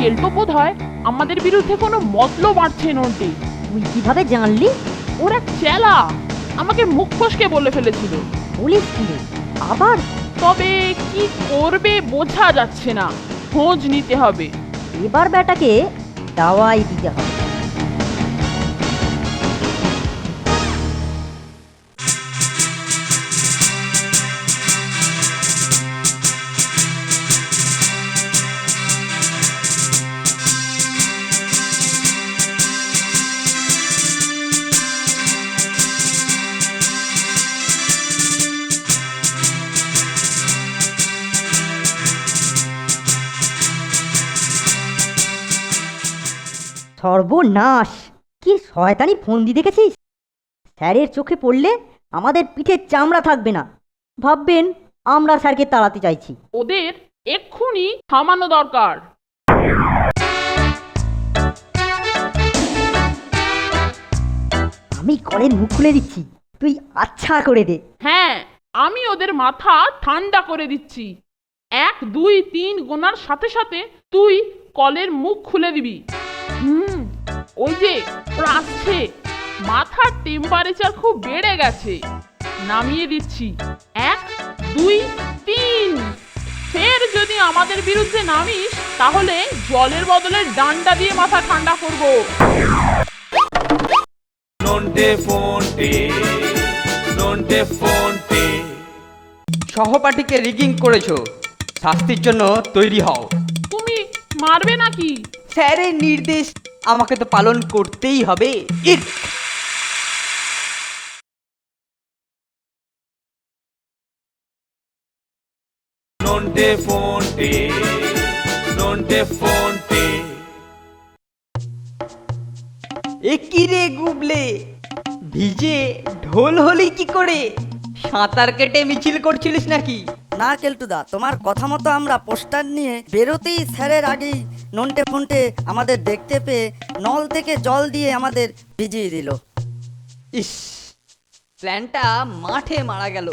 কেল্টো বোধ হয় আমাদের বিরুদ্ধে কোনো মতলব আঁটছে নন্টে। তুই কিভাবে জানলি? ওরা চেলা আমাকে মুখ ফসকে বলে ফেলেছিল। পুলিশ কি রে? আবার? তবে কি করবে বোঝা যাচ্ছে না, খোঁজ নিতে হবে। এবার বেটাকে দাওয়াই দিতে হবে। সর্বনাশ! কি শয়তানি ফন্দি দেখেছিস? স্যারের চোখে পড়লে আমাদের পিঠের চামড়া থাকবে না। ভাববেন আমরা স্যারকে তাড়াতে চাইছি। ওদের এক্ষুনি থামানো দরকার। আমি কলের মুখ খুলে দিচ্ছি, তুই আচ্ছা করে দে। হ্যাঁ, আমি ওদের মাথা ঠান্ডা করে দিচ্ছি। 1 2 3 গোনার সাথে সাথে তুই কলের মুখ খুলে দিবি। ওই যে ওরা আসছে, মাথার টেম্পারেচার খুব বেড়ে গেছে। নামিয়ে দিচ্ছি। 1 2 3। ফের যদি আমাদের বিরুদ্ধে নামিস তাহলে জলের বদলে ডান্ডা দিয়ে মাথা ঠান্ডা করব। সহপাঠীকে রিগিং করেছো, শাস্তির জন্য তৈরি হও। তুমি মারবে নাকি? স্যারের নির্দেশ আমাকে তো পালন করতেই হবে। ইট একই রে গুবলে, ভিজে ঢোল হলি কি করে? সাঁতার কেটে মিছিল করছিলিস নাকি? না কেলটুদা, তোমার কথা মতো আমরা পোস্টার নিয়ে বেরোতেই স্যারের আগেই নন্টে ফন্টে আমাদের দেখতে পেয়ে নল থেকে জল দিয়ে আমাদের ভিজিয়ে দিল। ইস, প্ল্যানটা মাঠে মারা গেল।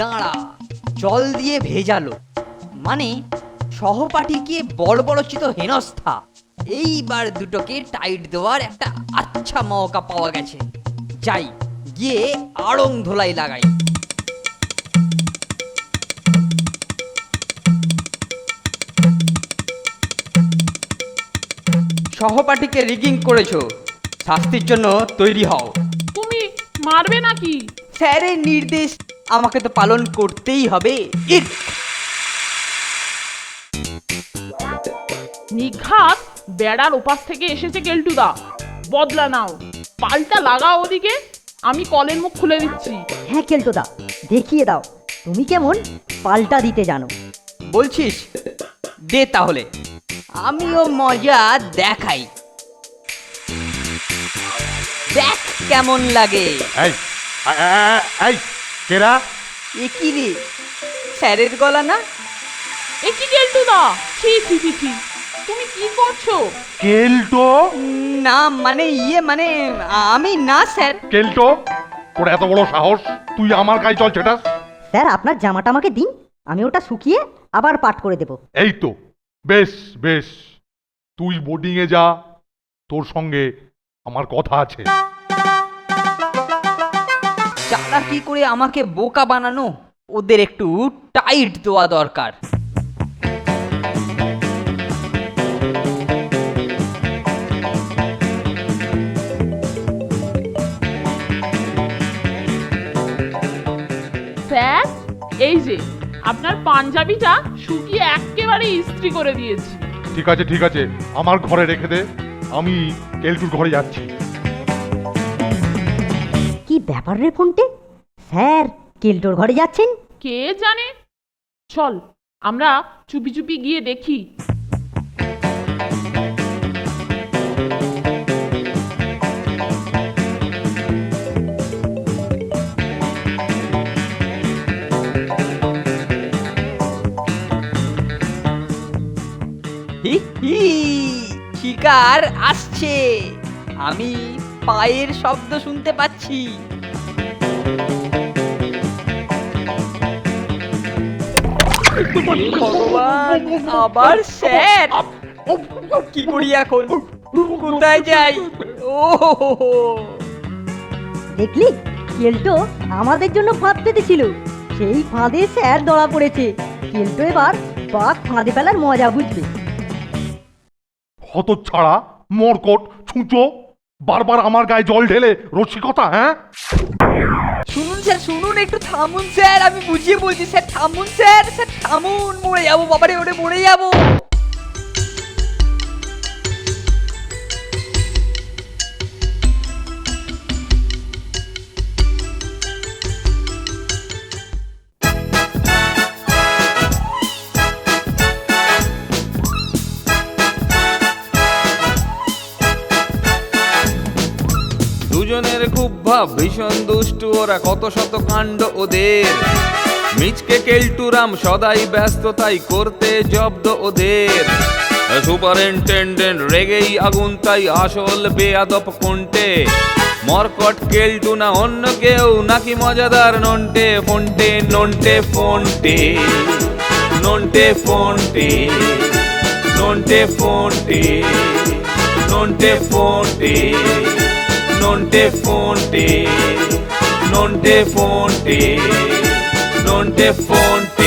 দাঁড়া, জল দিয়ে ভেজালো মানে সহপাঠীকে বড় বড় চিত হেনস্থা। এইবার দুটোকে টাইট দেওয়ার একটা আচ্ছা মৌকা পাওয়া গেছে। যাই গিয়ে আড়ং ধোলাই লাগাই। সহপাঠীকে রিগিং করেছো, শাস্তির জন্য তৈরি হও। তুমি মারবে নাকি? স্যারের নির্দেশ আমাকে তো পালন করতেই হবে। ইট নিঘাত বেড়ার ওপাশ থেকে এসেছে কেলটুদা। বদলা নাও, পাল্টা লাগাও ওদিকে। আমি কলের মুখ খুলে দিচ্ছি। হ্যাঁ কেলটোদা, দেখিয়ে দাও তুমি কেমন পাল্টা দিতে জানো। বলছিস? দে তাহলে, আমিও মজা দেখাই। দেখ কেমন লাগে। এই এই কেরা? এ কি রে, স্যারের গলা না? এ কি কেলটুদা? ছি ছি ছি ছি, তুমি কি করছো? কেল্টো? না মানে মানে আমি না স্যার। কেল্টো, তোর এত বড় সাহস, তুই আমার গায়ে জল ছেটাস? স্যার আপনার জামাটা আমাকে দিন, আমি ওটা শুকিয়ে আবার পাট করে দেব। এই তো, বেশ বেশ, তুই বোর্ডিংয়ে যা, তোর সঙ্গে আমার কথা আছে। চালাকি করে আমাকে বোকা বানানো, ওদের একটু টাইট দেওয়া দরকার। স্যার, এই যে আপনার পাঞ্জাবিটা শুকিয়ে একেবারে ইস্ত্রি করে দিয়েছি। ঠিক আছে ঠিক আছে, আমার ঘরে রেখে দে, আমি কেলটুর ঘরে যাচ্ছি। কি ব্যাপার রে ফোনটে, স্যার কেলটোর ঘরে যাচ্ছেন? কে জানে, চল আমরা চুপি চুপি গিয়ে দেখি। হি হি, শিকার আসছে, আমি পায়ের শব্দ শুনতে পাচ্ছি। ভগবান, আবার স্যার, কি করি এখন, কোথায় যাই? ও দেখলি কেলটো আমাদের জন্য ফাঁদ পেতেছিল, সেই ফাঁদে স্যার ধরা পড়েছে। কেলটো এবার বাঘ ফাঁদে ফেলার মজা বুঝবে। হতচ্ছাড়া, মরকট, ছুঁচো, বারবার আমার গায়ে জল ঢেলে রসিকতা, হ্যাঁ? শুনুন স্যার, শুনুন, একটু থামুন স্যার, আমি বুঝিয়ে বলছি স্যার, থামুন স্যার, স্যার থামুন, মরে যাবো বাবারে, ওরে মরে যাবো। দুজনের খুব ভাব, ভীষণ দুষ্টু ওরা, কত শত কাণ্ড ওদের। মিচকে কেলটুরাম সদাই ব্যস্ত, তাই করতে জব্দ ওদের। সুপারিনটেন্ডেন্ট রেগেই আগুন, তাই আসল বেয়াদব কোনটে। মরকট কেলটু না অন্য কেউ, নাকি মজাদার নন্টে ফন্টে, নন্টে ফন্টে, নন্টে ফন্টে, নন্টে ফন্টে, নন্টে ফন্টে, nonte fonte, nonte fonte, nonte fonte.